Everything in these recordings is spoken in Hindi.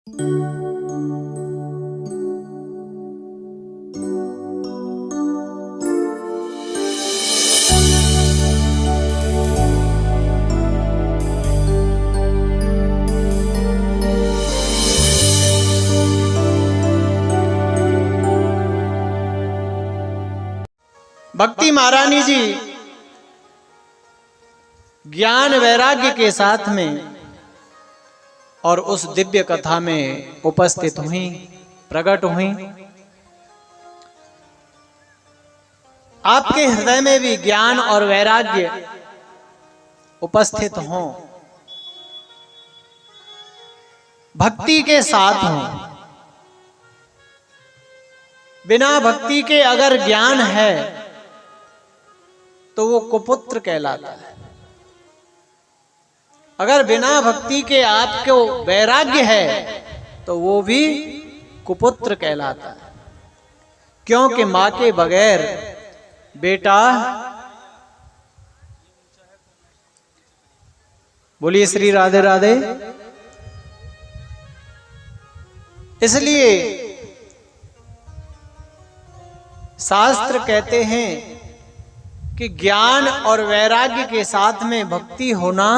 भक्ति महारानी जी ज्ञान वैराग्य के साथ में और उस दिव्य कथा में उपस्थित हुई, प्रकट हुई। आपके हृदय में भी ज्ञान और वैराग्य उपस्थित हों, भक्ति के साथ हों। बिना भक्ति के अगर ज्ञान है तो वो कुपुत्र कहलाता है। अगर बिना भक्ति के आपको वैराग्य है तो वो भी कुपुत्र कहलाता है, क्योंकि मां के बगैर बेटा, बोलिए श्री राधे राधे। इसलिए शास्त्र कहते हैं कि ज्ञान और वैराग्य के साथ में भक्ति होना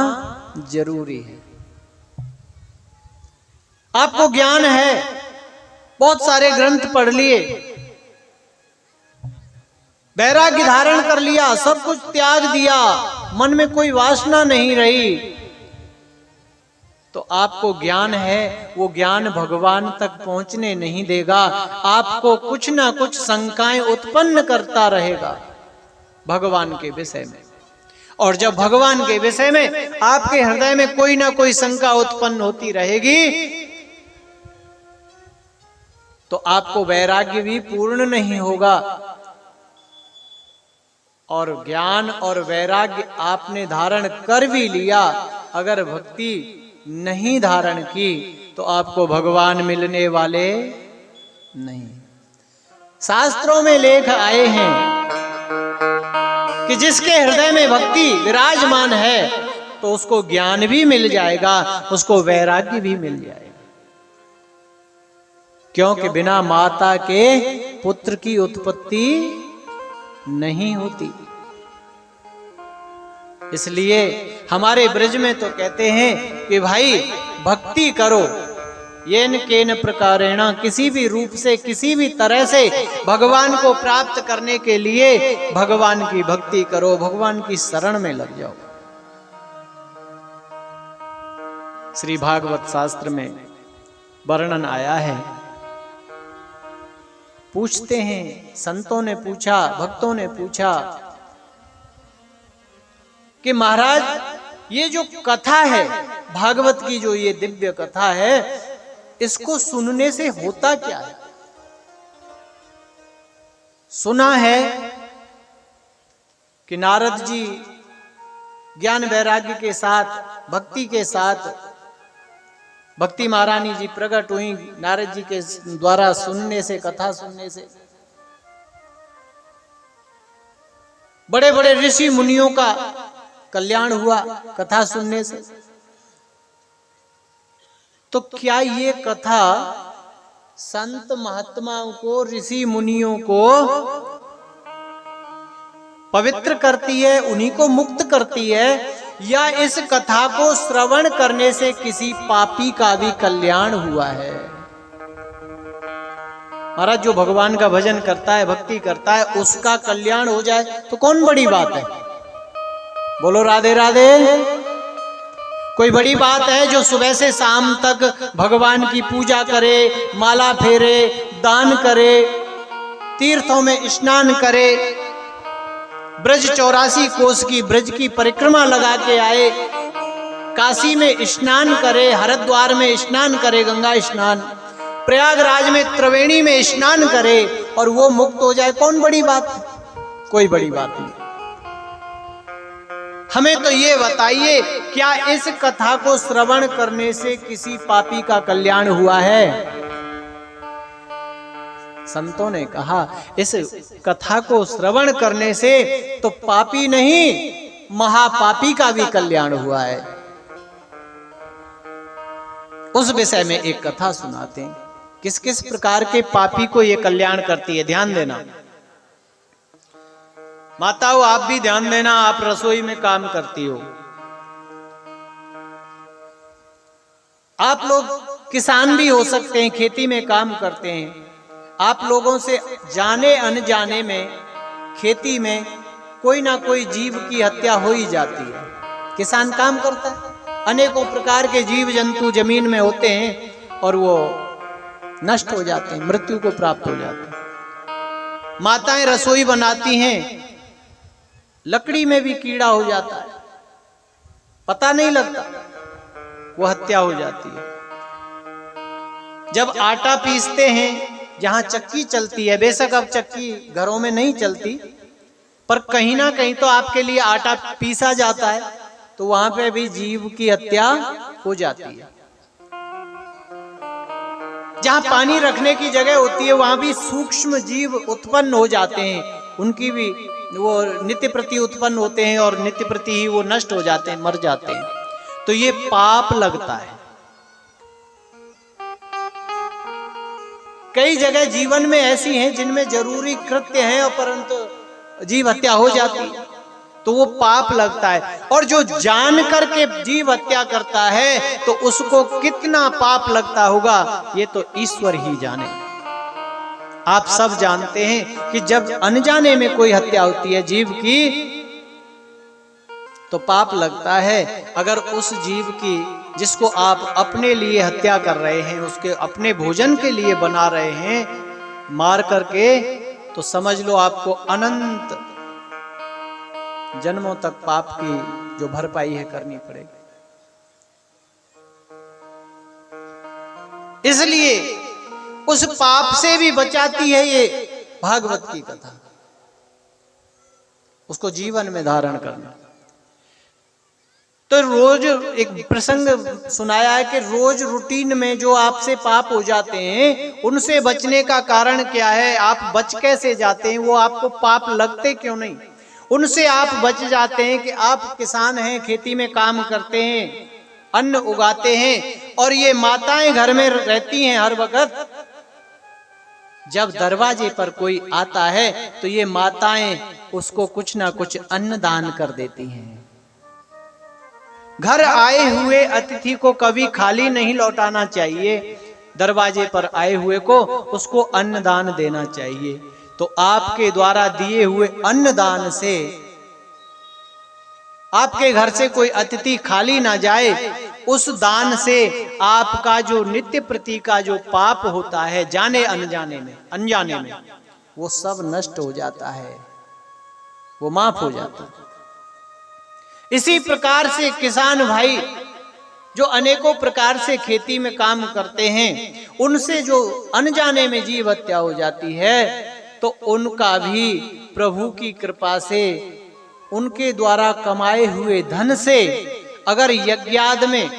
जरूरी है। आपको ज्ञान है, बहुत सारे ग्रंथ पढ़ लिए, वैराग्य धारण कर लिया, सब कुछ त्याग दिया, मन में कोई वासना नहीं रही, तो आपको ज्ञान है, वो ज्ञान भगवान तक पहुंचने नहीं देगा। आपको कुछ ना कुछ शंकाएं उत्पन्न करता रहेगा भगवान के विषय में। और जब भगवान के विषय में आपके हृदय में कोई ना कोई शंका उत्पन्न होती रहेगी तो आपको वैराग्य भी पूर्ण नहीं होगा। और ज्ञान और वैराग्य आपने धारण कर भी लिया, अगर भक्ति नहीं धारण की तो आपको भगवान मिलने वाले नहीं। शास्त्रों में लेख आए हैं कि जिसके हृदय में भक्ति विराजमान है तो उसको ज्ञान भी मिल जाएगा, उसको वैराग्य भी मिल जाएगा, क्योंकि बिना माता के पुत्र की उत्पत्ति नहीं होती। इसलिए हमारे ब्रज में तो कहते हैं कि भाई भक्ति करो, येन केन प्रकारेण, किसी भी रूप से, किसी भी तरह से भगवान को प्राप्त करने के लिए भगवान की भक्ति करो, भगवान की शरण में लग जाओ। श्री भागवत शास्त्र में वर्णन आया है, पूछते हैं, संतों ने पूछा, भक्तों ने पूछा कि महाराज ये जो कथा है भागवत की, जो ये दिव्य कथा है, इसको सुनने से होता क्या है? सुना है कि नारद जी ज्ञान वैराग्य के साथ, भक्ति के साथ, भक्ति महारानी जी प्रकट हुई नारद जी के द्वारा सुनने से, कथा सुनने से। बड़े बड़े ऋषि मुनियों का कल्याण हुआ कथा सुनने से। तो क्या ये कथा संत महात्माओं को, ऋषि मुनियों को पवित्र करती है, उन्हीं को मुक्त करती है, या इस कथा को श्रवण करने से किसी पापी का भी कल्याण हुआ है? महाराज, जो भगवान का भजन करता है, भक्ति करता है, उसका कल्याण हो जाए तो कौन बड़ी बात है? बोलो राधे राधे। कोई बड़ी बात है जो सुबह से शाम तक भगवान की पूजा करे, माला फेरे, दान करे, तीर्थों में स्नान करे, ब्रज 84 कोस की ब्रज की परिक्रमा लगा के आए, काशी में स्नान करे, हरिद्वार में स्नान करे, गंगा स्नान, प्रयागराज में त्रिवेणी में स्नान करे और वो मुक्त हो जाए, कौन बड़ी बात है? कोई बड़ी बात नहीं। हमें तो ये बताइए, क्या इस कथा को श्रवण करने से किसी पापी का कल्याण हुआ है? संतों ने कहा, इस कथा को श्रवण करने से तो पापी नहीं, महापापी का भी कल्याण हुआ है। उस विषय में एक कथा सुनाते हैं। किस किस प्रकार के पापी को ये कल्याण करती है, ध्यान देना। माताओं आप भी ध्यान देना, आप रसोई में काम करती हो, आप लोग किसान भी हो सकते हैं, खेती में काम करते हैं। आप लोगों से जाने अनजाने में खेती में कोई ना कोई जीव की हत्या हो ही जाती है। किसान काम करता है, अनेकों प्रकार के जीव जंतु जमीन में होते हैं और वो नष्ट हो जाते हैं, मृत्यु को प्राप्त हो जाते हैं। माताएं रसोई बनाती हैं, लकड़ी में भी कीड़ा हो जाता है, पता नहीं लगता, वो हत्या हो जाती है। जब आटा पीसते हैं, जहां चक्की चलती है, बेशक अब चक्की घरों में नहीं चलती, पर कहीं ना कहीं तो आपके लिए आटा पीसा जाता है, तो वहां पे भी जीव की हत्या हो जाती है। जहां पानी रखने की जगह होती है, वहां भी सूक्ष्म जीव उत्पन्न हो जाते हैं, उनकी भी वो नित्य प्रति उत्पन्न होते हैं और नित्य प्रति ही वो नष्ट हो जाते हैं, मर जाते हैं। तो ये पाप लगता है। कई जगह जीवन में ऐसी हैं जिनमें जरूरी कृत्य हैं और परंतु जीव हत्या हो जाती है, तो वो पाप लगता है। और जो जान करके जीव हत्या करता है तो उसको कितना पाप लगता होगा, ये तो ईश्वर ही जाने। आप सब जानते हैं कि जब अनजाने में कोई हत्या होती है जीव की, तो पाप लगता है। अगर उस जीव की जिसको आप अपने लिए हत्या कर रहे हैं, उसके अपने भोजन के लिए बना रहे हैं मार करके, तो समझ लो आपको अनंत जन्मों तक पाप की जो भरपाई है करनी पड़ेगी। इसलिए उस पाप से भी बचाती है ये भागवत की कथा, उसको जीवन में धारण करना। तो रोज एक प्रसंग सुनाया है कि रोज रूटीन में जो आपसे पाप हो जाते हैं, उनसे बचने का कारण क्या है, आप बच कैसे जाते हैं, वो आपको पाप लगते क्यों नहीं। उनसे आप बच जाते हैं कि आप किसान हैं, खेती में काम करते हैं, अन्न उगाते हैं, और ये माताएं घर में रहती हैं हर वक्त। जब दरवाजे पर कोई आता है तो ये माताएं उसको कुछ ना कुछ अन्न दान कर देती हैं। घर आए हुए अतिथि को कभी खाली नहीं लौटाना चाहिए, दरवाजे पर आए हुए को उसको अन्न दान देना चाहिए। तो आपके द्वारा दिए हुए अन्न दान से आपके घर से कोई अतिथि खाली ना जाए, उस दान से आपका जो नित्य प्रति का जो पाप होता है जाने अनजाने में वो सब नष्ट हो जाता है, वो माफ हो जाता है। इसी प्रकार से किसान भाई जो अनेकों प्रकार से खेती में काम करते हैं, उनसे जो अनजाने में जीव हत्या हो जाती है, तो उनका भी प्रभु की कृपा से उनके द्वारा कमाए हुए धन से अगर यज्ञाद में,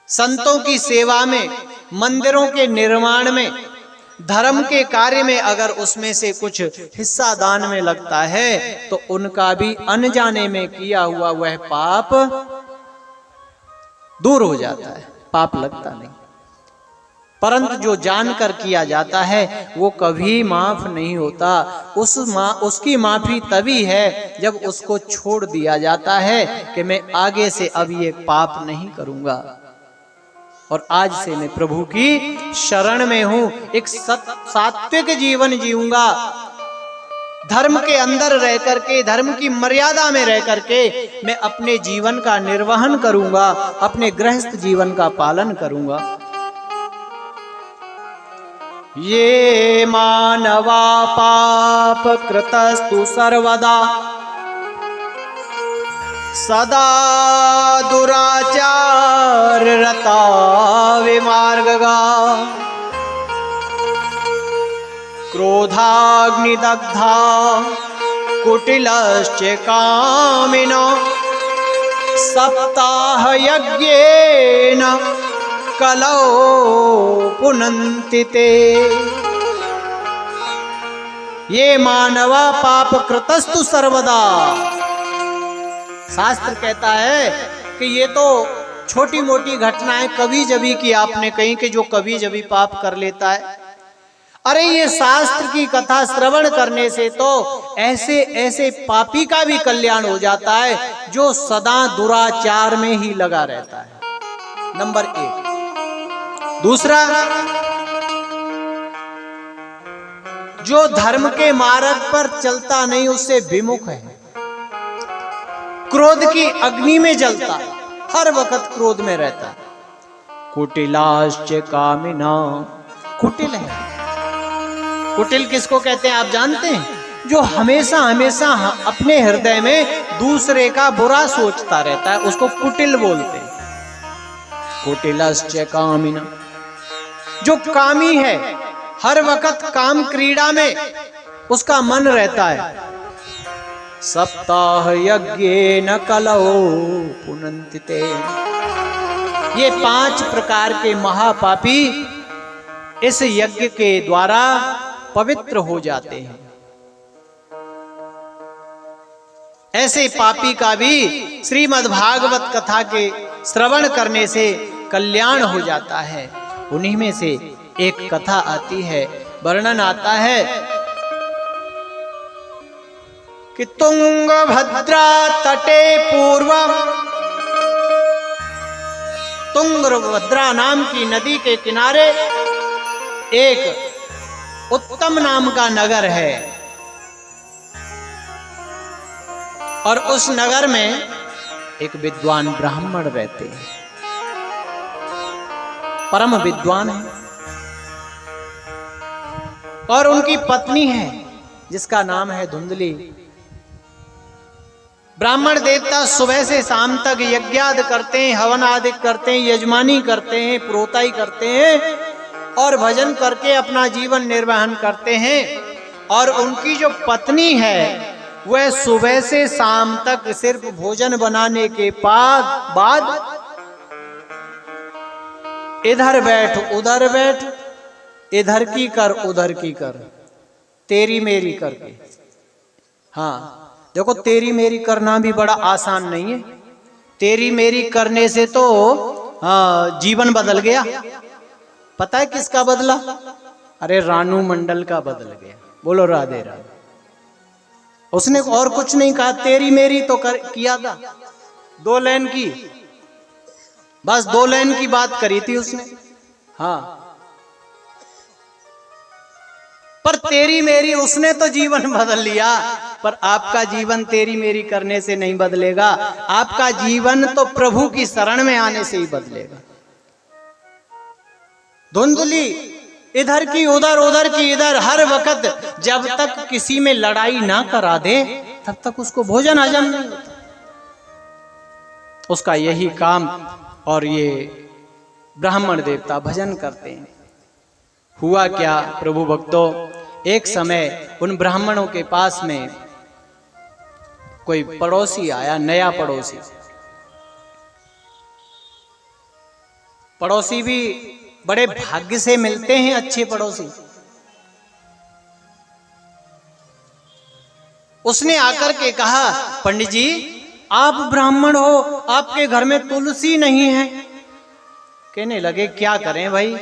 संतों की सेवा में, मंदिरों के निर्माण में, धर्म के कार्य में अगर उसमें से कुछ हिस्सा दान में लगता है, तो उनका भी अनजाने में किया हुआ वह पाप दूर हो जाता है, पाप लगता नहीं। परंतु जो जानकर किया जाता है वो कभी माफ नहीं होता। उसकी माफी तभी है जब उसको छोड़ दिया जाता है कि मैं आगे से अब ये पाप नहीं करूंगा और आज से मैं प्रभु की शरण में हूं, एक सात्विक जीवन जीऊंगा, धर्म के अंदर रह करके, धर्म की मर्यादा में रह करके मैं अपने जीवन का निर्वहन करूंगा, अपने गृहस्थ जीवन का पालन करूंगा। ये मानवा पाप कृतस्तु सर्वदा सदा दुराचार रता विमार्गगा क्रोधाग्निदग्धा कुटिलश्च कामिनो सप्ताह यज्ञेन कलौ पुनन्ति ते। ये मानवा पाप कृतस्तु सर्वदा, शास्त्र कहता है कि ये तो छोटी मोटी घटनाएं कभी जभी की आपने कहीं कि जो कभी जभी पाप कर लेता है। अरे ये शास्त्र की कथा श्रवण करने से तो ऐसे ऐसे पापी का भी कल्याण हो जाता है जो सदा दुराचार में ही लगा रहता है। नंबर 1। दूसरा, जो धर्म के मार्ग पर चलता नहीं उससे विमुख है, क्रोध की अग्नि में जलता है, हर वक्त क्रोध में रहता है। कुटिलाश्च कामिना, कुटिल है। कुटिल किसको कहते हैं आप जानते हैं? जो हमेशा हमेशा अपने हृदय में दूसरे का बुरा सोचता रहता है, उसको कुटिल बोलते हैं। कुटिलश्च कामिना, जो कामी है, हर वक्त काम क्रीड़ा में उसका मन रहता है। सप्ताह यज्ञेन कलौ पुनन्ति ते, ये 5 प्रकार के महापापी इस यज्ञ के द्वारा पवित्र हो जाते हैं। ऐसे पापी का भी श्रीमद् भागवत कथा के श्रवण करने से कल्याण हो जाता है। उन्हीं में से एक कथा आती है, वर्णन आता है कि तुंगभद्रा तटे पूर्वम, तुंगभद्रा नाम की नदी के किनारे एक उत्तम नाम का नगर है, और उस नगर में एक विद्वान ब्राह्मण रहते हैं, परम विद्वान है, और उनकी पत्नी है जिसका नाम है धुंधली। ब्राह्मण देवता सुबह से शाम तक यज्ञादि करते हैं, हवन आदि करते हैं, यजमानी करते हैं, प्रोताई करते हैं और भजन करके अपना जीवन निर्वहन करते हैं। और उनकी जो पत्नी है वह सुबह से शाम तक सिर्फ भोजन बनाने के बाद इधर बैठ उधर बैठ, इधर की कर उधर की कर, तेरी मेरी करके। हाँ देखो, तेरी मेरी करना भी बड़ा आसान नहीं है। तेरी मेरी करने से तो जीवन बदल गया। पता है किसका बदला? अरे रानू मंडल का बदल गया। बोलो राधे राधे। उसने और कुछ नहीं कहा, तेरी मेरी तो किया था, 2 लाइन की, बस 2 लाइन की बात करी थी उसने। हाँ, पर तेरी मेरी उसने तो जीवन बदल लिया, पर आपका जीवन तेरी मेरी करने से नहीं बदलेगा। आपका जीवन तो प्रभु की शरण में आने से ही बदलेगा। धुंधली इधर की उधर, उधर की इधर, हर वक्त जब तक किसी में लड़ाई ना करा दे तब तक उसको भोजन हजम नहीं होता। उसका यही काम। और ये ब्राह्मण देवता भजन करते हैं। हुआ क्या प्रभु भक्तों, एक समय उन ब्राह्मणों के पास में कोई पड़ोसी आया, नया पड़ोसी। पड़ोसी भी बड़े भाग्य से मिलते हैं, अच्छे पड़ोसी। उसने आकर के कहा, पंडित जी आप ब्राह्मण हो, आपके घर में तुलसी नहीं है। कहने लगे क्या करें भाई,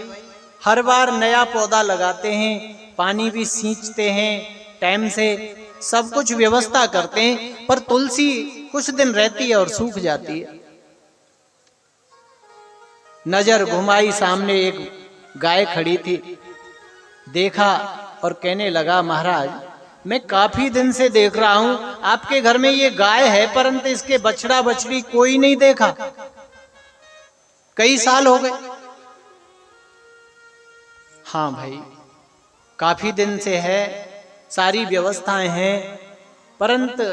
हर बार नया पौधा लगाते हैं, पानी भी सींचते हैं टाइम से, सब कुछ व्यवस्था करते हैं, पर तुलसी कुछ दिन रहती है और सूख जाती है। नजर घुमाई, सामने एक गाय खड़ी थी, देखा और कहने लगा महाराज मैं काफी दिन से देख रहा हूं आपके घर में ये गाय है, परंतु इसके बछड़ा बछड़ी कोई नहीं देखा, कई साल हो गए। हाँ भाई काफी दिन से है, सारी व्यवस्थाएं हैं, परंतु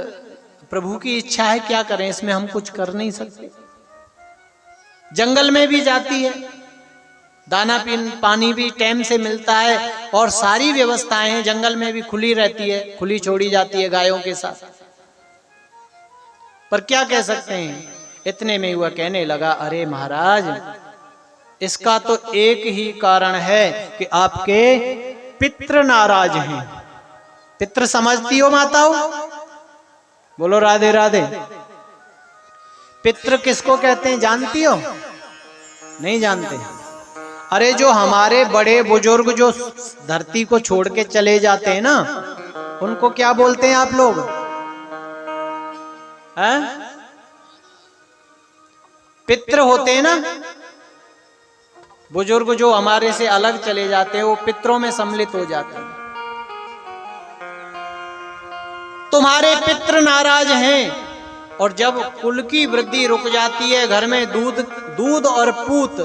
प्रभु की इच्छा है, क्या करें, इसमें हम कुछ कर नहीं सकते। जंगल में भी जाती है, दाना पानी भी टाइम से मिलता है, और सारी व्यवस्थाएं हैं, जंगल में भी खुली रहती है, खुली छोड़ी जाती है गायों के साथ, पर क्या कह सकते हैं। इतने में हुआ कहने लगा, अरे महाराज इसका तो एक ही कारण है कि आपके पितृ नाराज हैं। पितृ समझती हो माताओं? बोलो राधे राधे। पितृ किसको कहते हैं जानती हो? नहीं जानते? अरे जो हमारे बड़े बुजुर्ग जो धरती को छोड़ के चले जाते हैं ना, उनको क्या बोलते हैं आप लोग? हैं? पितृ होते हैं ना। बुजुर्ग जो हमारे से अलग चले जाते हैं वो पितरों में सम्मिलित हो जाते हैं। तुम्हारे पितृ नाराज हैं, और जब कुल की वृद्धि रुक जाती है, घर में दूध और पूत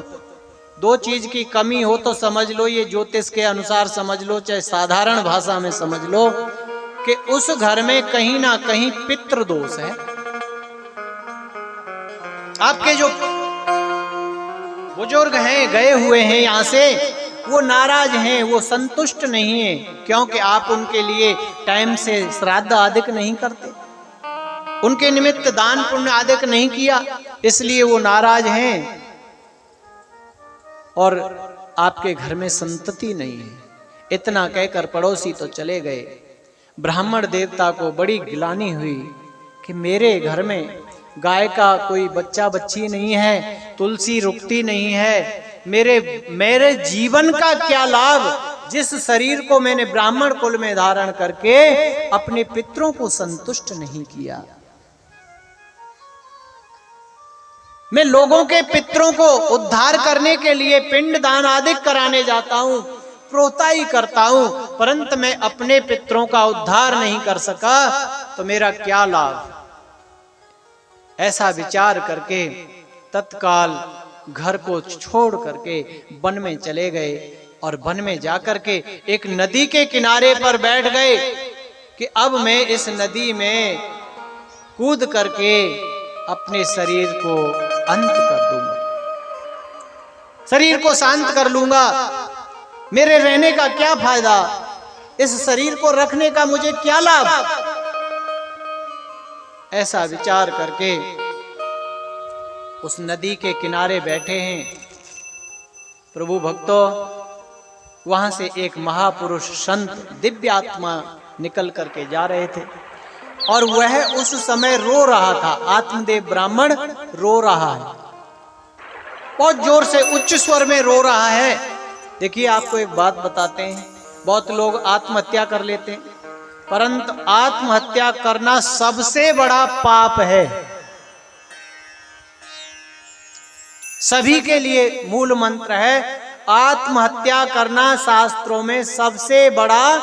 दो चीज की कमी हो, तो समझ लो, ये ज्योतिष के अनुसार समझ लो, चाहे साधारण भाषा में समझ लो, कि उस घर में कहीं ना कहीं पितृ दोष है। आपके जो बुजुर्ग हैं, गए हुए हैं यहां से, वो नाराज हैं, वो संतुष्ट नहीं है, क्योंकि आप उनके लिए टाइम से श्राद्ध आदिक नहीं करते, उनके निमित्त दान पुण्य आदिक नहीं किया, इसलिए वो नाराज हैं। और आपके घर में संतति नहीं है। इतना कहकर पड़ोसी तो चले गए। ब्राह्मण देवता को बड़ी गिलानी हुई कि मेरे घर में गाय का कोई बच्चा बच्ची नहीं है, तुलसी रुकती नहीं है, मेरे जीवन का क्या लाभ, जिस शरीर को मैंने ब्राह्मण कुल में धारण करके अपने पितरों को संतुष्ट नहीं किया। मैं लोगों के पितरों को उद्धार करने के लिए पिंड दान आदि कराने जाता हूं, प्रोत्साही करता हूं, परंतु मैं अपने पितरों का उद्धार नहीं कर सका, तो मेरा क्या लाभ। ऐसा विचार करके तत्काल घर को छोड़ करके वन में चले गए, और वन में जाकर के एक नदी के किनारे पर बैठ गए कि अब मैं इस नदी में कूद करके अपने शरीर को अंत कर दूंगा, शरीर को शांत कर लूंगा। मेरे रहने का क्या फायदा, इस शरीर को रखने का मुझे क्या लाभ। ऐसा विचार करके उस नदी के किनारे बैठे हैं। प्रभु भक्तों, वहां से एक महापुरुष संत दिव्य आत्मा निकल करके जा रहे थे, और वह उस समय रो रहा था। आत्मदेव ब्राह्मण रो रहा है, बहुत जोर से उच्च स्वर में रो रहा है। देखिए, आपको एक बात बताते हैं, बहुत लोग आत्महत्या कर लेते हैं, परंतु आत्महत्या करना सबसे बड़ा पाप है। सभी के लिए मूल मंत्र है, आत्महत्या करना शास्त्रों में सबसे बड़ा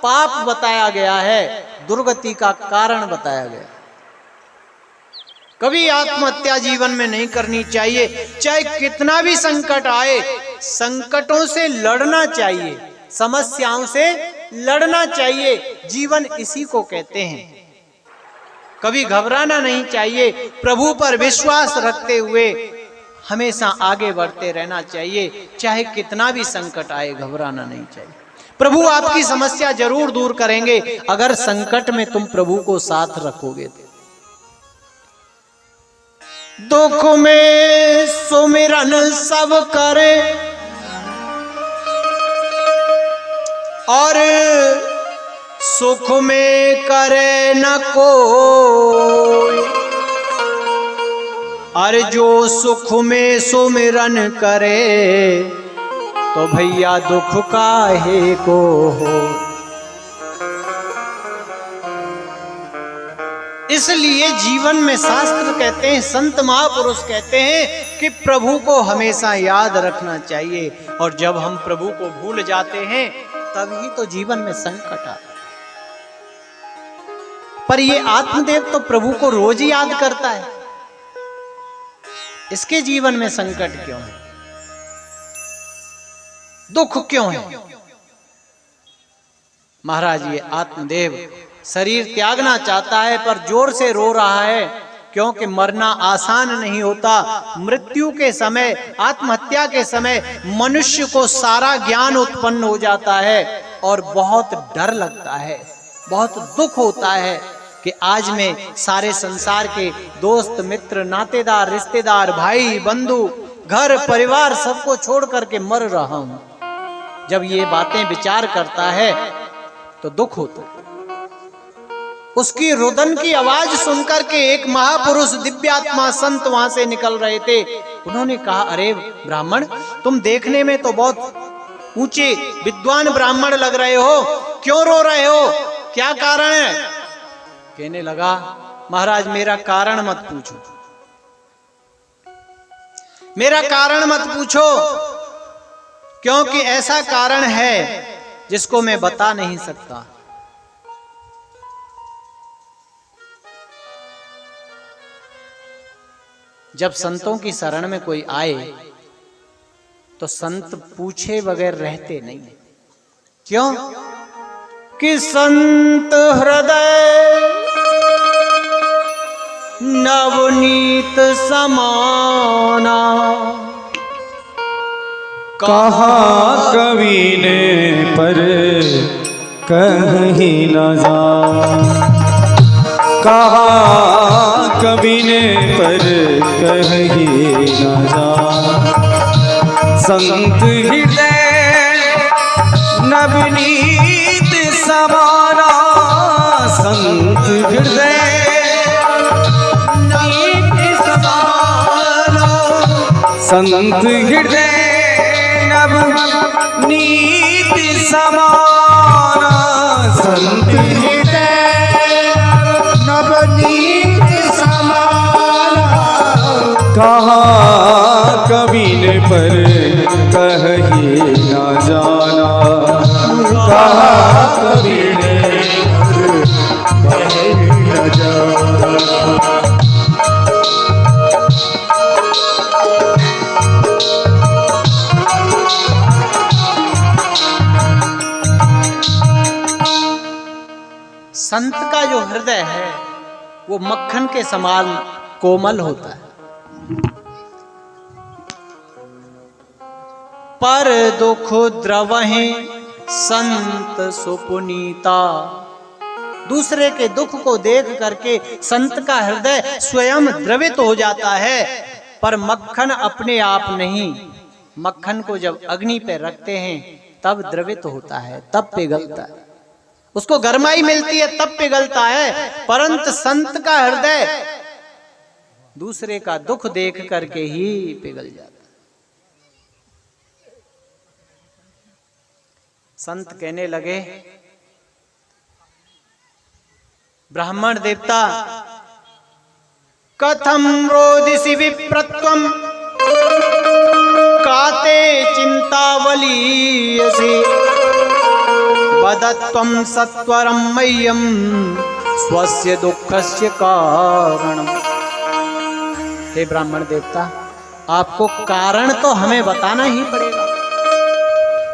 पाप बताया गया है, दुर्गति का कारण बताया गया। कभी आत्महत्या जीवन में नहीं करनी चाहिए, चाहे कितना भी संकट आए, संकटों से लड़ना चाहिए, समस्याओं से लड़ना चाहिए। जीवन इसी को कहते हैं। कभी घबराना नहीं चाहिए, प्रभु पर विश्वास रखते हुए हमेशा आगे बढ़ते रहना चाहिए। चाहे कितना भी संकट आए, घबराना नहीं चाहिए। प्रभु आपकी समस्या जरूर दूर करेंगे, अगर संकट में तुम प्रभु को साथ रखोगे तो। दुख में सुमिरन सब करे, और सुख में करे न कोई। अरे जो सुख में सुमिरन करे, तो भैया दुख काहे को हो। इसलिए जीवन में शास्त्र कहते हैं, संत महापुरुष कहते हैं कि प्रभु को हमेशा याद रखना चाहिए, और जब हम प्रभु को भूल जाते हैं तभी तो जीवन में संकट आता। पर ये आत्मदेव तो प्रभु को रोज ही याद करता है, इसके जीवन में संकट क्यों है, दुख क्यों है। महाराज, ये आत्मदेव शरीर त्यागना चाहता है, पर जोर से रो रहा है, क्योंकि मरना आसान नहीं होता। मृत्यु के समय, आत्महत्या के समय मनुष्य को सारा ज्ञान उत्पन्न हो जाता है, और बहुत डर लगता है, बहुत दुख होता है कि आज मैं सारे संसार के दोस्त मित्र नातेदार रिश्तेदार भाई बंधु घर परिवार सबको छोड़ करके मर रहा हूं। जब ये बातें विचार करता है तो दुख होता है। उसकी रुदन की आवाज सुनकर के एक महापुरुष दिव्यात्मा संत वहां से निकल रहे थे, उन्होंने कहा, अरे ब्राह्मण, तुम देखने में तो बहुत ऊंचे विद्वान ब्राह्मण लग रहे हो, क्यों रो रहे हो, क्या कारण है? कहने लगा, महाराज मेरा कारण मत पूछो, मेरा कारण मत पूछो, क्योंकि ऐसा कारण है जिसको मैं बता नहीं सकता। जब संतों की शरण में कोई आए तो संत पूछे बगैर रहते नहीं। क्यों? कि संत हृदय नवनीत समाना, कहा कवि ने पर कहीं न जा, कहा कवि ने पर कहीं न जा। संत हृदय नवनीत समाना, संत हृदय नवनीत समाना, संत हृदय नवनीत समाना, संत हृदय नवनीत समाना। कहा कवि ने पर कहीं न जाना, कहा कवि ने पर कहीं न जाना। संत का जो हृदय है वो मक्खन के समान कोमल होता है। पर दुख द्रवहें संत सुपुनीता, दूसरे के दुख को देख करके संत का हृदय स्वयं द्रवित हो जाता है, पर मक्खन अपने आप नहीं। मक्खन को जब अग्नि पे रखते हैं तब द्रवित होता है, तब पिघलता है, उसको गर्माई मिलती है तब पिघलता है। परंतु संत का हृदय दूसरे का दुख देख करके ही पिघल जाता है। संत कहने लगे, ब्राह्मण देवता, कथम रोदिसि विप्रत्वम काते चिंतावलीयसि, वदत्वं सत्वरं मह्यं स्वस्य दुःखस्य कारणम्। हे ब्राह्मण देवता, आपको कारण तो हमें बताना ही पड़ेगा।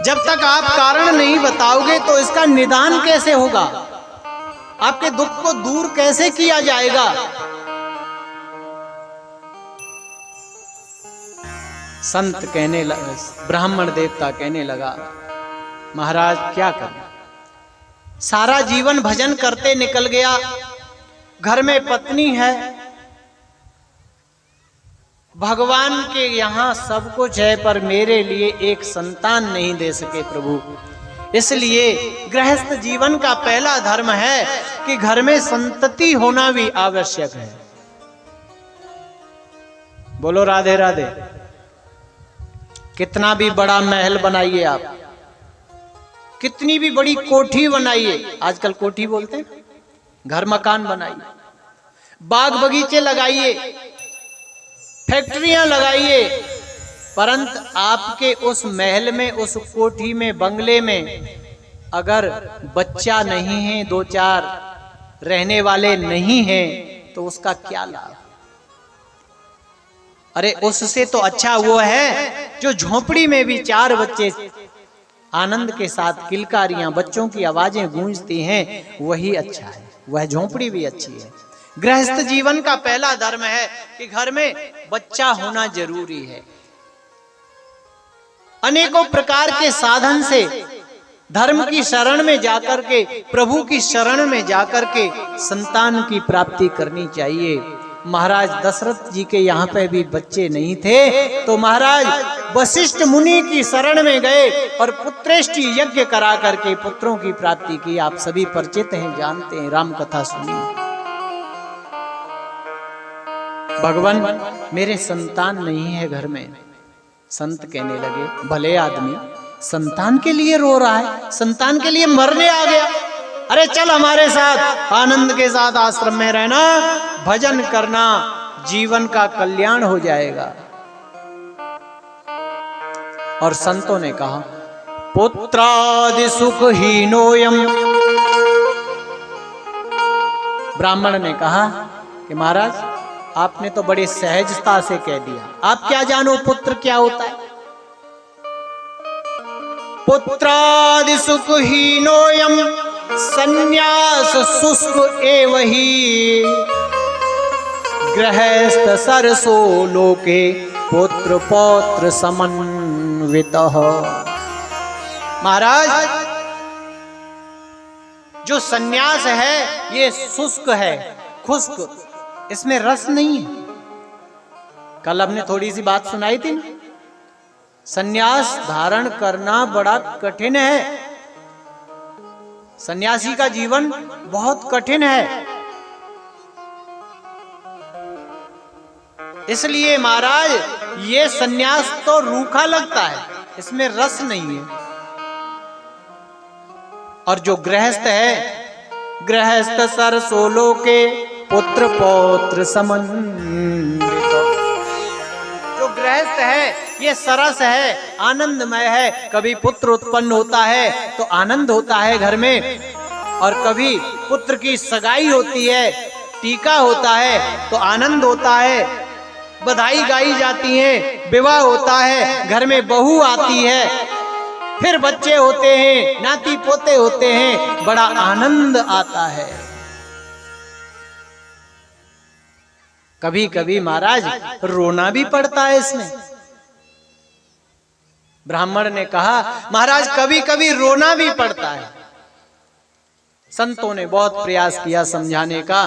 जब तक आप कारण नहीं बताओगे तो इसका निदान कैसे होगा, आपके दुख को दूर कैसे किया जाएगा? संत कहने लगा, ब्राह्मण देवता कहने लगा, महाराज क्या करें, सारा जीवन भजन करते निकल गया, घर में पत्नी है, भगवान के यहाँ सब कुछ है, पर मेरे लिए एक संतान नहीं दे सके प्रभु। इसलिए गृहस्थ जीवन का पहला धर्म है कि घर में संतति होना भी आवश्यक है। बोलो राधे राधे। कितना भी बड़ा महल बनाइए आप, कितनी भी बड़ी कोठी बनाइए, आजकल कोठी बोलते हैं, घर मकान बनाइए, बाग बगीचे लगाइए, फैक्ट्रियां लगाइए, परंतु आपके उस महल में, उस कोठी में, बंगले में अगर बच्चा नहीं है, दो चार रहने वाले नहीं हैं, तो उसका क्या लाभ? अरे उससे तो अच्छा वो है जो झोपड़ी में भी चार बच्चे आनंद के साथ किलकारियां, बच्चों की आवाजें गूंजती हैं, वही अच्छा है, वह झोपड़ी भी अच्छी है। गृहस्थ जीवन का पहला धर्म है कि घर में बच्चा होना जरूरी है। अनेकों प्रकार के साधन से धर्म की शरण में जाकर के, प्रभु की शरण में जाकर के संतान की प्राप्ति करनी चाहिए। महाराज दशरथ जी के यहाँ पे भी बच्चे नहीं थे, तो महाराज वशिष्ठ मुनि की शरण में गए और पुत्रेष्टि यज्ञ करा करके पुत्रों की प्राप्ति की। आप सभी परिचित हैं, जानते हैं, राम कथा सुनी। भगवान मेरे संतान नहीं है घर में। संत कहने लगे, भले आदमी संतान के लिए रो रहा है, संतान के लिए मरने आ गया, अरे चल हमारे साथ, आनंद के साथ आश्रम में रहना, भजन करना, जीवन का कल्याण हो जाएगा। और संतों ने कहा, पुत्रादि सुख हीनोयम। ब्राह्मण ने कहा कि महाराज आपने तो बड़ी सहजता से कह दिया, आप क्या जानो पुत्र क्या होता है। पुत्रादि सुख हीनोयम संन्यास शुष्क एवही, गृहस्थ सरसो लोके पुत्र पौत्र समन्वितः। महाराज जो सन्यास है ये शुष्क है, खुश्क, इसमें रस नहीं है। कल हमने थोड़ी सी बात सुनाई थी, सन्यास धारण करना बड़ा कठिन है, सन्यासी का जीवन बहुत कठिन है। इसलिए महाराज ये सन्यास तो रूखा लगता है, इसमें रस नहीं है। और जो गृहस्थ है, गृहस्थ सरसो लोके पुत्र पौत्र समन्वित। जो गृहस्थ है ये सरस है, आनंदमय है। कभी पुत्र उत्पन्न होता है तो आनंद होता है घर में, और कभी पुत्र की सगाई होती है, टीका होता है तो आनंद होता है, बधाई गाई जाती है, विवाह होता है, घर में बहू आती है, फिर बच्चे होते हैं, नाती पोते होते हैं, बड़ा आनंद आता है। कभी कभी महाराज रोना भी पड़ता है इसमें। ब्राह्मण ने कहा, महाराज कभी कभी रोना भी पड़ता है। संतों ने बहुत प्रयास किया समझाने का,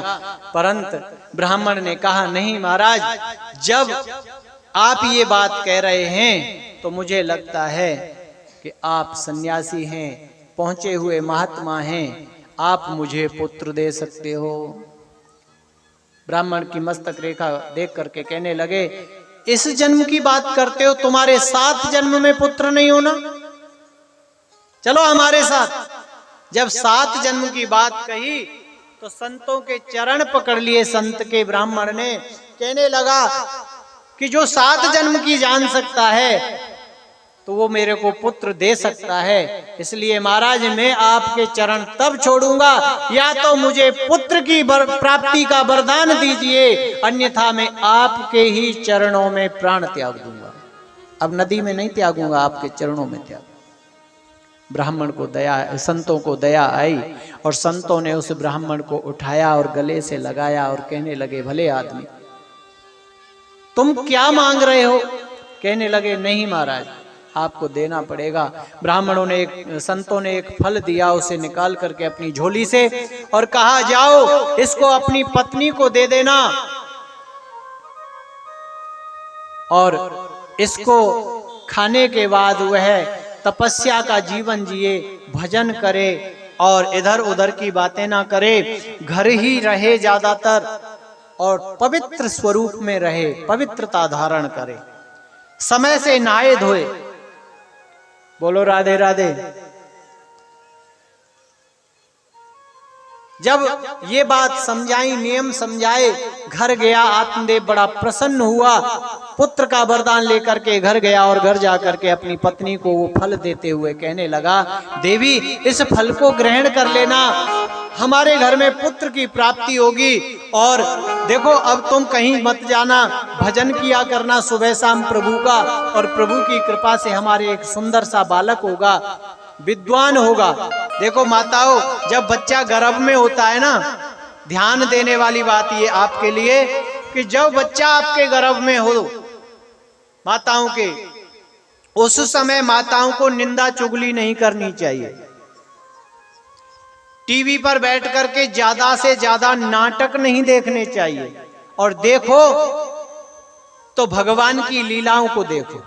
परंतु ब्राह्मण ने कहा, नहीं महाराज, जब आप ये बात कह रहे हैं तो मुझे लगता है कि आप सन्यासी हैं, पहुंचे हुए महात्मा हैं, आप मुझे पुत्र दे सकते हो। ब्राह्मण की मस्तक रेखा देख करके कहने लगे, इस जन्म की बात करते हो, तुम्हारे 7 जन्म में पुत्र नहीं होना, चलो हमारे साथ। जब 7 जन्म की बात कही तो संतों के चरण पकड़ लिए संत के ब्राह्मण ने, कहने लगा कि जो 7 जन्म की जान सकता है तो वो मेरे को पुत्र दे सकता है। इसलिए महाराज मैं आपके चरण तब छोड़ूंगा या तो मुझे पुत्र की प्राप्ति का वरदान दीजिए, अन्यथा मैं आपके ही चरणों में प्राण त्याग दूंगा। अब नदी में नहीं त्यागूंगा, आपके चरणों में त्याग। ब्राह्मण को दया, संतों को दया आई और संतों ने उस ब्राह्मण को उठाया और गले से लगाया और कहने लगे, भले आदमी तुम क्या मांग रहे हो। कहने लगे, नहीं महाराज आपको देना पड़ेगा। ब्राह्मणों ने संतों ने एक फल दिया, उसे निकाल करके अपनी झोली से और कहा, जाओ इसको अपनी पत्नी को दे देना और इसको खाने के बाद वह तपस्या का जीवन जिए, भजन करे और इधर उधर की बातें ना करे, घर ही रहे ज्यादातर और पवित्र स्वरूप में रहे, पवित्रता धारण करे, समय से नहाए धोए। बोलो राधे राधे। जब ये बात समझाई, नियम समझाए, घर गया आत्मदेव बड़ा प्रसन्न हुआ, पुत्र का वरदान लेकर के घर गया और घर जाकर के अपनी पत्नी को वो फल देते हुए कहने लगा, देवी इस फल को ग्रहण कर लेना, हमारे घर में पुत्र की प्राप्ति होगी। और देखो अब तुम कहीं मत जाना, भजन किया करना सुबह शाम प्रभु का, और प्रभु की कृपा से हमारे एक सुंदर सा बालक होगा, विद्वान होगा। देखो माताओं, जब बच्चा गर्भ में होता है ना, ध्यान देने वाली बात ये आपके लिए कि जब बच्चा आपके गर्भ में हो माताओं के, उस समय माताओं को निंदा चुगली नहीं करनी चाहिए। टीवी पर बैठ करके ज्यादा से ज्यादा नाटक नहीं देखने चाहिए, और देखो तो भगवान की लीलाओं को देखो,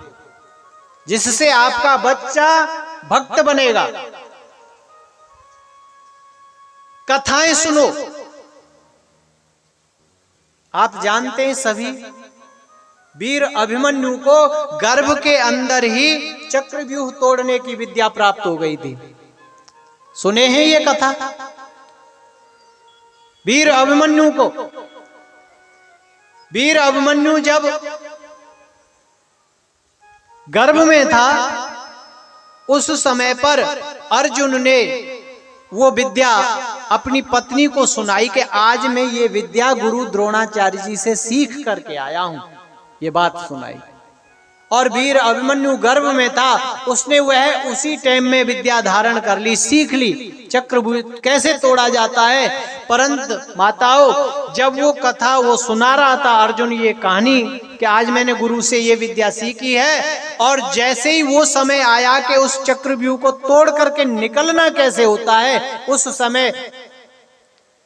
जिससे आपका बच्चा भक्त बनेगा। कथाएं सुनो। आप जानते हैं सभी वीर अभिमन्यु को गर्भ के अंदर ही चक्रव्यूह तोड़ने की विद्या प्राप्त हो गई थी। सुने हैं ये कथा? वीर अभिमन्यु को, वीर अभिमन्यु जब गर्भ में था उस समय पर अर्जुन ने वो विद्या अपनी पत्नी को सुनाई कि आज मैं ये विद्या गुरु द्रोणाचार्य जी से सीख करके आया हूं, ये बात सुनाई। और वीर अभिमन्यु गर्भ में था, उसने वह उसी टाइम में विद्या धारण कर ली, सीख ली चक्रव्यूह कैसे तोड़ा जाता है। परंतु माताओं, जब वो कथा वो सुना रहा था अर्जुन ये कहानी कि आज मैंने गुरु से ये विद्या सीखी है, और जैसे ही वो समय आया कि उस चक्रव्यूह को तोड़ करके निकलना कैसे होता है, उस समय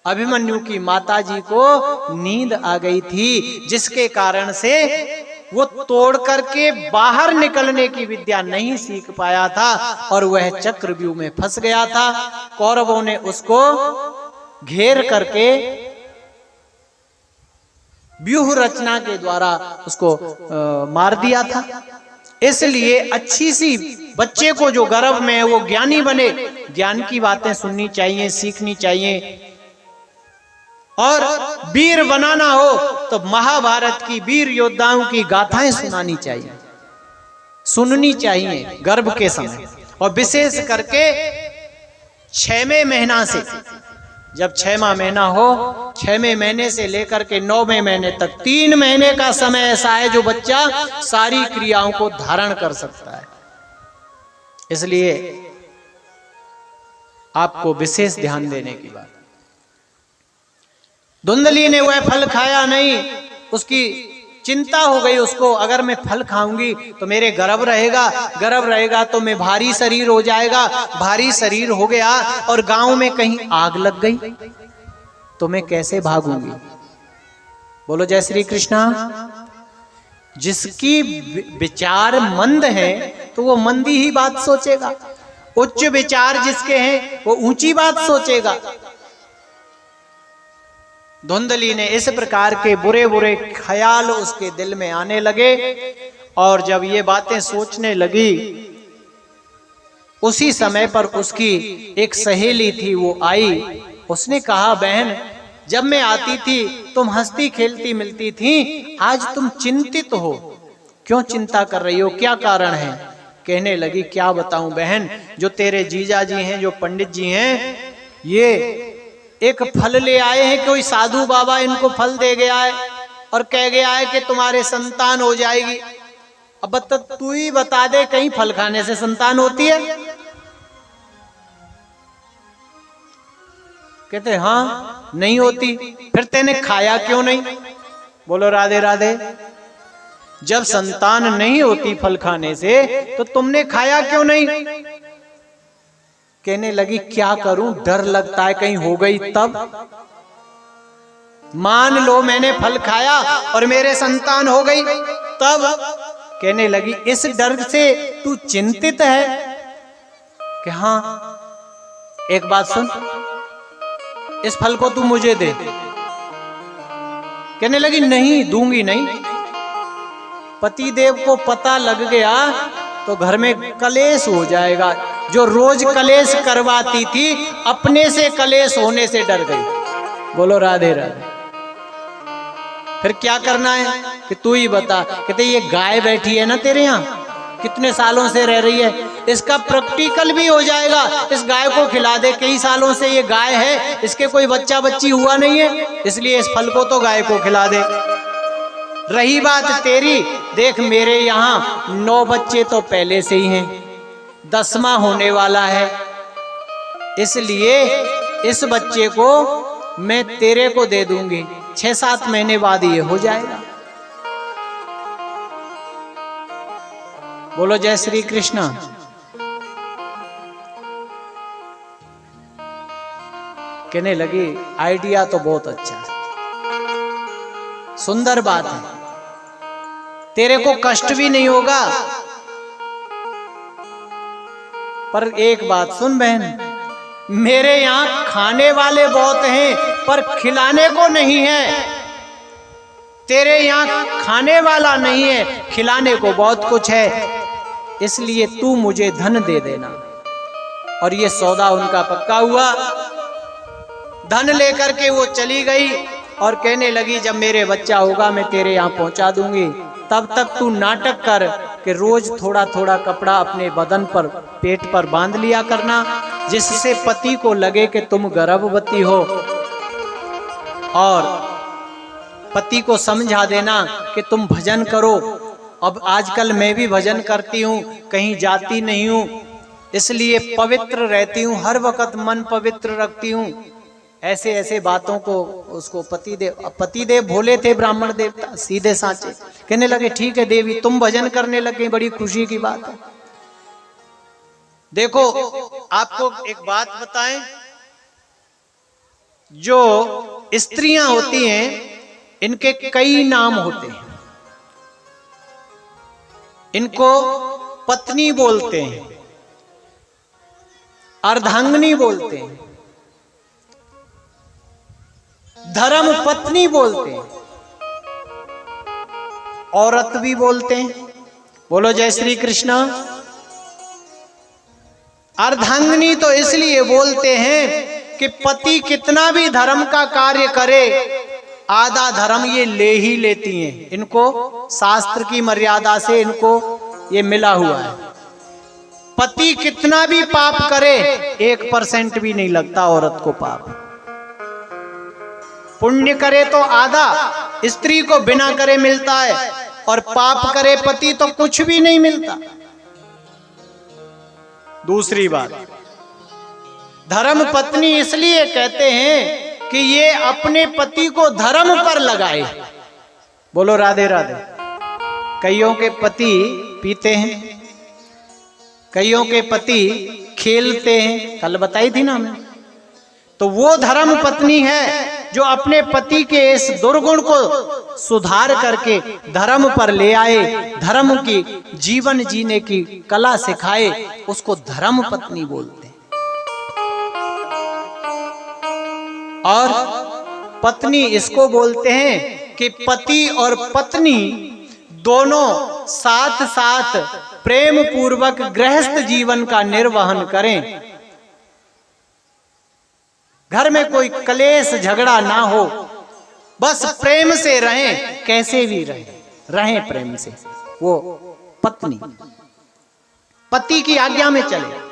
अभिमन्यु की माताजी को नींद आ गई थी, जिसके कारण से वो तोड़ करके बाहर निकलने की विद्या नहीं सीख पाया था और वह चक्रव्यूह में फंस गया था। कौरवों ने उसको घेर करके व्यूह रचना के द्वारा उसको मार दिया था। इसलिए अच्छी सी बच्चे को जो गर्भ में है वो ज्ञानी बने, ज्ञान की बातें सुननी चाहिए, सीखनी चाहिए। और वीर बनाना हो तो महाभारत की वीर योद्धाओं की गाथाएं सुनानी चाहिए, सुननी चाहिए गर्भ के समय। और विशेष करके 6वें महीना से, जब 6वां महीना हो, 6वें महीने से लेकर के 9वें महीने तक 3 महीने का समय ऐसा है जो बच्चा सारी क्रियाओं को धारण कर सकता है। इसलिए आपको विशेष ध्यान देने की बात। धुंधली ने वह फल खाया नहीं, उसकी चिंता हो गई उसको, अगर मैं फल खाऊंगी तो मेरे गर्भ रहेगा, गर्भ रहेगा तो मैं भारी शरीर हो जाएगा, भारी शरीर हो गया और गांव में कहीं आग लग गई तो मैं कैसे भागूंगी? बोलो जय श्री कृष्णा। जिसकी विचार मंद है तो वो मंदी ही बात सोचेगा, उच्च विचार जिसके हैं वो ऊंची बात सोचेगा। धुंधली ने इस प्रकार के बुरे बुरे ख्याल उसके दिल में आने लगे, और जब ये बातें सोचने लगी उसी समय पर उसकी एक सहेली थी, वो आई। उसने कहा, बहन जब मैं आती थी तुम हंसती खेलती मिलती थी, आज तुम चिंतित हो, क्यों चिंता कर रही हो, क्या कारण है? कहने लगी, क्या बताऊं बहन, जो तेरे जीजा जी हैं, जो पंडित जी हैं, ये एक फल ले आए हैं, कोई साधु बाबा इनको फल दे गया है और कह गया है कि तुम्हारे संतान हो जाएगी। अब तू ही बता दे, कहीं फल खाने से संतान होती है? कहते हाँ नहीं होती। फिर तेने खाया क्यों नहीं? बोलो राधे राधे। जब संतान नहीं होती फल खाने से तो तुमने खाया क्यों नहीं? कहने लगी, क्या करूं, डर लगता है कहीं हो गई तब। मान लो मैंने फल खाया और मेरे संतान हो गई तब। कहने लगी, इस डर से तू चिंतित है? कि हाँ। एक बात सुन, इस फल को तू मुझे दे। कहने लगी, नहीं दूंगी नहीं। पतिदेव को पता लग गया तो घर में कलेश हो जाएगा। जो रोज कलेश करवाती थी, अपने से कलेश होने से डर गई। बोलो राधे राधे। फिर क्या करना है कि तू ही बता। कहते ये गाय बैठी है ना तेरे यहाँ, कितने सालों से रह रही है, इसका प्रैक्टिकल भी हो जाएगा। इस गाय को खिला दे, कई सालों से ये गाय है, इसके कोई बच्चा बच्ची हुआ नहीं है, इसलिए इस फल को तो गाय को खिला दे। रही बात तेरी, देख मेरे यहाँ 9 बच्चे तो पहले से ही हैं, 10वां होने वाला है, इसलिए इस बच्चे को मैं तेरे को दे दूंगी, 6-7 महीने बाद ये हो जाएगा। बोलो जय श्री कृष्ण। कहने लगी, आइडिया तो बहुत अच्छा है, सुंदर बात है, तेरे को कष्ट भी नहीं होगा। पर एक बात सुन बहन, मेरे यहाँ खाने वाले बहुत हैं पर खिलाने को नहीं है। तेरे यहाँ खाने वाला नहीं है, खिलाने को बहुत कुछ है, इसलिए तू मुझे धन दे देना। और ये सौदा उनका पक्का हुआ। धन लेकर के वो चली गई और कहने लगी जब मेरे बच्चा होगा मैं तेरे यहाँ पहुंचा दूंगी, तब तक तू नाटक कर कि रोज थोड़ा थोड़ा कपड़ा अपने बदन पर, पेट पर बांध लिया करना, जिससे पति को लगे कि तुम गर्भवती हो, और पति को समझा देना कि तुम भजन करो। अब आजकल मैं भी भजन करती हूँ, कहीं जाती नहीं हूँ, इसलिए पवित्र रहती हूँ, हर वक्त मन पवित्र रखती हूँ। ऐसे ऐसे बातों को उसको पतिदेव भोले थे, ब्राह्मण देवता सीधे साचे, कहने लगे ठीक है देवी तुम भजन करने लगे, बड़ी खुशी की बात है। देखो आपको एक बात बताएं, जो स्त्रियां होती हैं इनके कई नाम होते हैं। इनको पत्नी बोलते हैं, अर्धांगिनी बोलते हैं, धर्म पत्नी बोलते हैं, औरत भी बोलते हैं। बोलो जय श्री कृष्ण। अर्धांगिनी तो इसलिए बोलते हैं कि पति कितना भी धर्म का कार्य करे, आधा धर्म ये ले ही लेती हैं। इनको शास्त्र की मर्यादा से इनको ये मिला हुआ है। पति कितना भी पाप करे 1% भी नहीं लगता औरत को पाप। पुण्य करे तो आधा स्त्री को बिना करे मिलता है, और पाप करे पति तो कुछ भी नहीं मिलता। दूसरी बात, धर्म पत्नी इसलिए कहते हैं कि ये अपने पति को धर्म पर लगाए। बोलो राधे राधे। कईयों के पति पीते हैं, कईयों के पति खेलते हैं, कल बताई थी ना हमने। तो वो धर्म पत्नी है जो अपने पति के इस दुर्गुण को सुधार करके धर्म पर ले आए, धर्म की जीवन जीने की कला सिखाए, उसको धर्म पत्नी बोलते हैं। और पत्नी इसको बोलते हैं कि पति और पत्नी दोनों साथ साथ प्रेम पूर्वक गृहस्थ जीवन का निर्वहन करें, घर में कोई कलेश झगड़ा ना हो, बस प्रेम से रहें, कैसे भी रहें प्रेम से। वो पत्नी पति की आज्ञा में चले।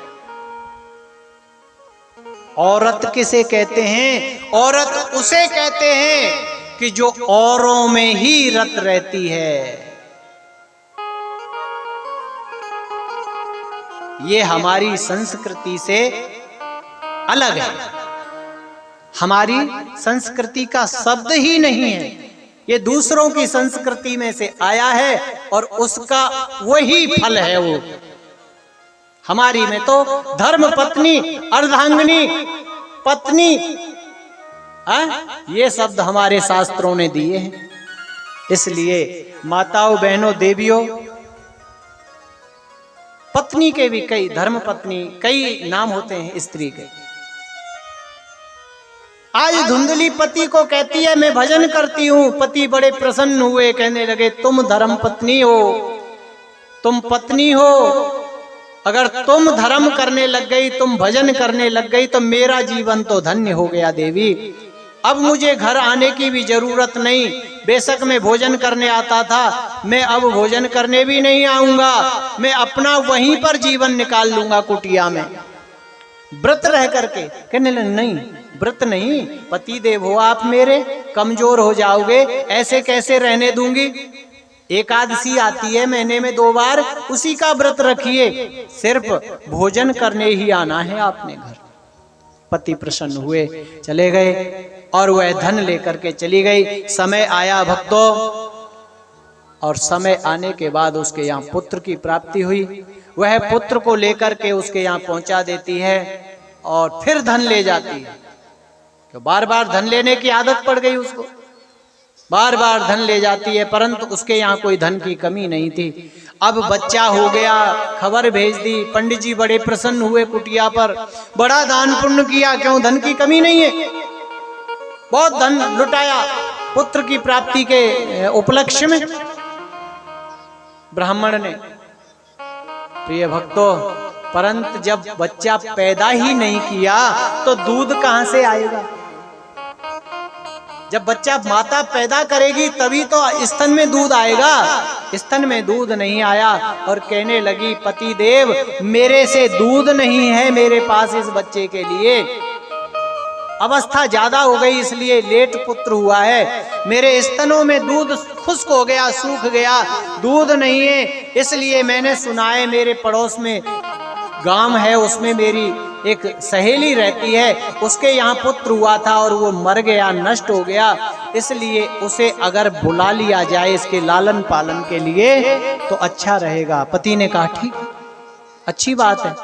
औरत किसे कहते हैं? औरत उसे कहते हैं कि जो औरों में ही रत रहती है। ये हमारी संस्कृति से अलग है, हमारी संस्कृति का शब्द ही नहीं है, ये दूसरों की संस्कृति में से आया है और उसका वही फल है वो। हमारी में तो धर्म पत्नी, अर्धांगिनी, पत्नी, ये शब्द हमारे शास्त्रों ने दिए हैं। इसलिए माताओं, बहनों, देवियों, पत्नी के भी कई, धर्म पत्नी कई नाम होते हैं स्त्री के। आज धुंधली पति को कहती है मैं भजन करती हूं, पति बड़े प्रसन्न हुए, कहने लगे तुम धर्म पत्नी हो, तुम पत्नी हो, अगर तुम धर्म करने लग गई, तुम भजन करने लग गई तो मेरा जीवन तो धन्य हो गया देवी। अब मुझे घर आने की भी जरूरत नहीं, बेशक मैं भोजन करने आता था, मैं अब भोजन करने भी नहीं आऊंगा, मैं अपना वहीं पर जीवन निकाल लूंगा कुटिया में, व्रत रह करके। कहने लगे नहीं, व्रत नहीं, पति देव हो आप मेरे, कमजोर हो जाओगे, ऐसे कैसे रहने दूंगी। एकादशी आती है महीने में 2 बार, उसी का व्रत रखिए, सिर्फ भोजन करने ही आना है आपने घर। पति प्रसन्न हुए, चले गए और वह धन लेकर के चली गई। समय आया भक्तों, और समय आने के बाद उसके यहाँ पुत्र की प्राप्ति हुई। वह पुत्र को लेकर के उसके यहाँ पहुंचा देती है और फिर धन ले जाती है। तो बार बार धन लेने की आदत पड़ गई उसको, बार बार धन ले जाती है, परंतु उसके यहाँ कोई धन की कमी नहीं थी। अब बच्चा हो गया, खबर भेज दी, पंडित जी बड़े प्रसन्न हुए कुटिया पर, बड़ा दान पुण्य किया, क्यों धन की कमी नहीं है, बहुत धन लुटाया, पुत्र की प्राप्ति के उपलक्ष्य में ब्राह्मण ने, प्रिय भक्तों, परंतु जब बच्चा पैदा ही नहीं किया तो दूध कहां से आएगा? जब बच्चा माता पैदा करेगी तभी तो स्तन में दूध आएगा। स्तन में दूध नहीं आया और कहने लगी, पति देव मेरे से दूध नहीं है मेरे पास इस बच्चे के लिए, अवस्था ज्यादा हो गई इसलिए लेट पुत्र हुआ है, मेरे स्तनों में दूध खुश्क हो गया, सूख गया, दूध नहीं है। इसलिए मैंने सुना है मेरे पड़ोस में गांव है, उसमें मेरी एक सहेली रहती है, उसके यहाँ पुत्र हुआ था और वो मर गया, नष्ट हो गया, इसलिए उसे अगर बुला लिया जाए इसके लालन पालन के लिए तो अच्छा रहेगा। पति ने कहा ठीक, अच्छी बात है।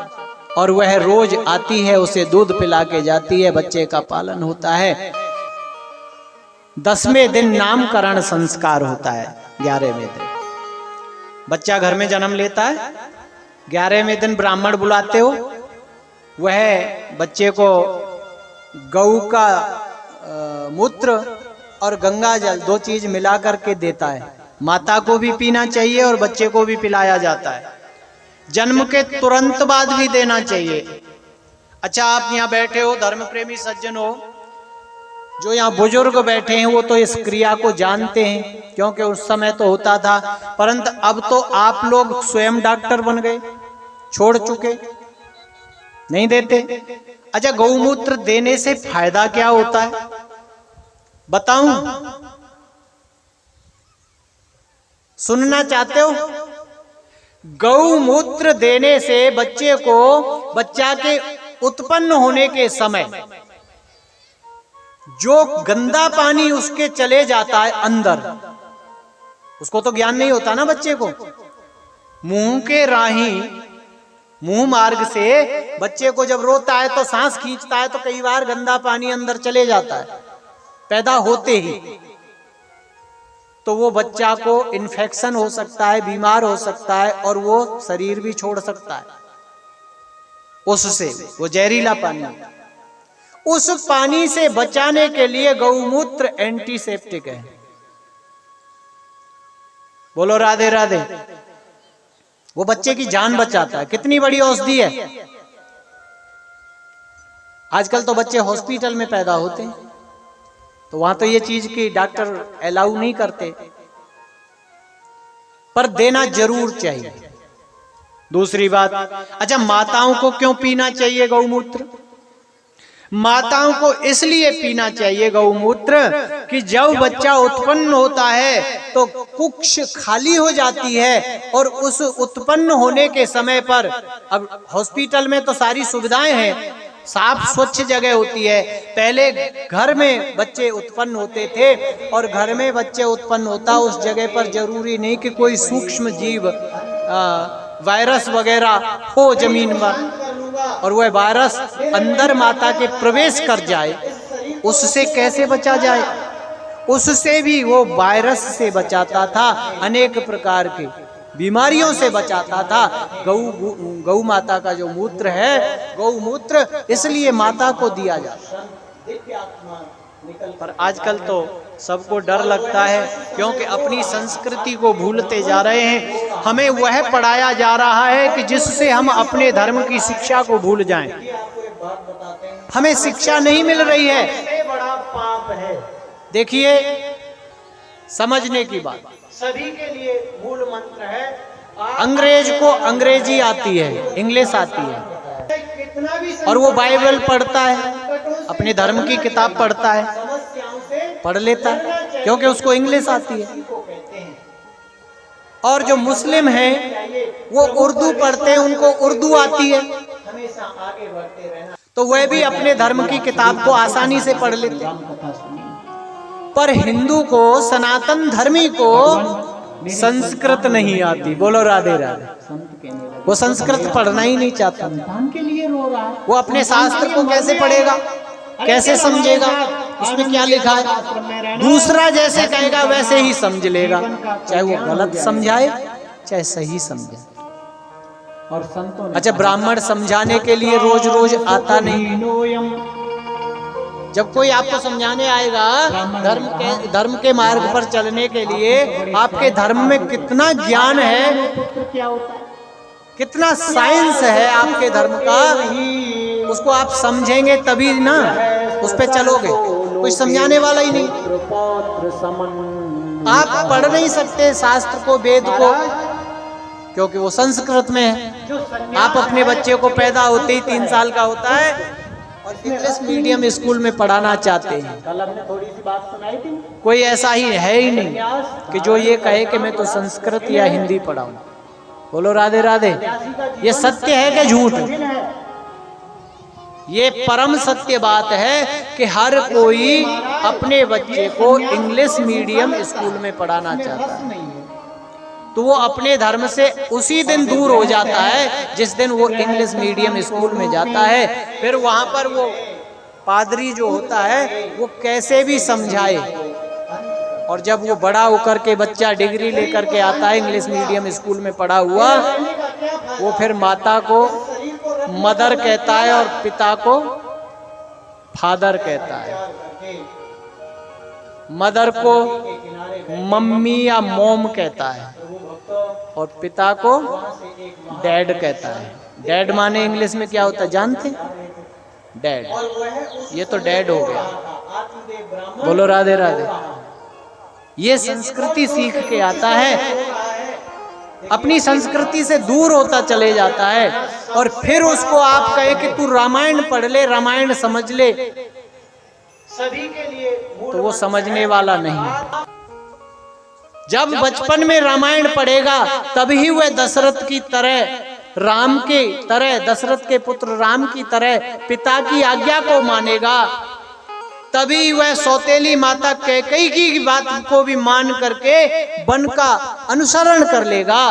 और वह रोज आती है, उसे दूध पिला के जाती है, बच्चे का पालन होता है। 10वें दिन नामकरण संस्कार होता है। 11वें दिन बच्चा घर में जन्म लेता है। 11वें दिन ब्राह्मण बुलाते हो, वह बच्चे को गऊ का मूत्र और गंगा जल 2 चीज मिला करके देता है। माता को भी पीना चाहिए और बच्चे को भी पिलाया जाता है। जन्म के तुरंत बाद भी देना चाहिए। अच्छा, आप यहाँ बैठे हो, धर्म प्रेमी सज्जन हो, जो यहाँ बुजुर्ग बैठे हैं वो तो इस क्रिया को जानते हैं, क्योंकि उस समय तो होता था, परंतु अब तो आप लोग स्वयं डॉक्टर बन गए, छोड़ चुके, नहीं देते। अच्छा, गौमूत्र देने से फायदा क्या होता है बताऊं? सुनना चाहते हो? गौमूत्र देने से बच्चे को, बच्चा के उत्पन्न होने के समय जो गंदा पानी उसके चले जाता है अंदर, उसको तो ज्ञान नहीं होता ना बच्चे को, मुंह के राही, मुंह मार्ग से बच्चे को जब रोता है तो सांस खींचता है तो कई बार गंदा पानी अंदर चले जाता है पैदा होते ही, तो वो बच्चा को इन्फेक्शन हो सकता है, बीमार हो सकता है और वो शरीर भी छोड़ सकता है उससे, वो जहरीला पानी। उस पानी से बचाने के लिए गौमूत्र एंटीसेप्टिक है। बोलो राधे राधे। वो बच्चे की जान बचाता है। कितनी बड़ी औषधि है। आजकल तो बच्चे हॉस्पिटल में पैदा होते हैं, तो वहां तो ये चीज की डॉक्टर अलाउ नहीं करते, पर देना जरूर चाहिए। दूसरी बात, अच्छा माताओं को क्यों पीना चाहिए गौमूत्र? माताओं को इसलिए पीना चाहिए गौमूत्र कि जब बच्चा उत्पन्न होता है तो कुक्ष खाली हो जाती है, और उस उत्पन्न होने के समय पर, अब हॉस्पिटल में तो सारी सुविधाएं हैं, साफ स्वच्छ जगह होती है, पहले घर में बच्चे उत्पन्न होते थे और घर में बच्चे उत्पन्न होता, उस जगह पर जरूरी नहीं कि कोई सूक्ष्म जीव वायरस वगैरह हो जमीन पर, और वह वायरस अंदर माता के प्रवेश कर जाए, उससे कैसे बचा जाए? उससे भी वो वायरस से बचाता था, अनेक प्रकार की बीमारियों से बचाता था। गौ माता का जो मूत्र है, गौमूत्र, इसलिए माता को दिया जाता है। पर आजकल तो सबको डर लगता है, क्योंकि अपनी संस्कृति को भूलते जा रहे हैं। हमें वह पढ़ाया जा रहा है कि जिससे हम अपने धर्म की शिक्षा को भूल जाएं। हमें शिक्षा नहीं मिल रही है, ये बड़ा पाप है। देखिए, समझने की बात, सभी के लिए मूल मंत्र है, अंग्रेज को अंग्रेजी आती है, इंग्लिश आती है, और वो बाइबल पढ़ता है, अपने धर्म की किताब पढ़ता है, पढ़ लेता है, क्योंकि उसको इंग्लिश आती है। और जो मुस्लिम हैं वो उर्दू पढ़ते हैं, उनको उर्दू आती है, तो वह भी अपने धर्म की किताब को आसानी से पढ़ लेते हैं। पर हिंदू को, सनातन धर्मी को संस्कृत नहीं आती। बोलो राधे राधे। वो संस्कृत पढ़ना ही नहीं चाहता, वो अपने शास्त्र को कैसे पढ़ेगा, कैसे समझेगा, उसमें क्या लिखा है, दूसरा जैसे कहेगा वैसे ही समझ लेगा, चाहे वो गलत समझाए चाहे सही समझाए। अच्छा, ब्राह्मण समझाने के लिए रोज रोज आता नहीं, जब कोई आपको समझाने आएगा धर्म के मार्ग पर चलने के लिए आपके धर्म में कितना ज्ञान है, कितना साइंस है आपके धर्म का, उसको आप समझेंगे तभी ना उस पे चलोगे। कोई समझाने वाला ही नहीं। आप पढ़ नहीं सकते शास्त्र को, वेद को, क्योंकि वो संस्कृत में है। आप अपने बच्चे को पैदा होते ही 3 साल का होता है और इंग्लिश मीडियम स्कूल में पढ़ाना चाहते हैं। कल हमने थोड़ी सी बात सुनाई थी। कोई ऐसा ही है ही नहीं कि जो ये कहे कि मैं तो संस्कृत या हिंदी पढ़ाऊं। बोलो राधे राधे। ये सत्य है कि झूठ? ये परम सत्य बात है कि हर कोई अपने बच्चे को इंग्लिश मीडियम स्कूल में पढ़ाना चाहता है, तो वो अपने धर्म से उसी दिन दूर हो जाता है जिस दिन वो इंग्लिश मीडियम स्कूल में जाता है। फिर वहां पर वो पादरी जो होता है वो कैसे भी समझाए, और जब वो बड़ा होकर के बच्चा डिग्री लेकर के आता है इंग्लिश मीडियम स्कूल में पढ़ा हुआ, वो फिर माता को मदर कहता है और पिता को फादर कहता है। मदर को मम्मी या मॉम कहता है और पिता को डैड कहता है। डैड माने इंग्लिश में क्या होता है जानते? डैड। ये तो डैड हो गया। बोलो राधे राधे। ये संस्कृति सीख के आता है, अपनी संस्कृति से दूर होता चले जाता है, और फिर उसको आप कहे कि तू रामायण पढ़ ले, रामायण समझ ले, सभी के लिए तो वो समझने वाला नहीं। जब बचपन में रामायण पढ़ेगा तभी वह दशरथ की तरह, राम के तरह, दशरथ के पुत्र राम की तरह पिता की आज्ञा को मानेगा। तभी वह सौतेली माता कैकेयी की बात को भी मान करके वन का अनुसरण कर लेगा।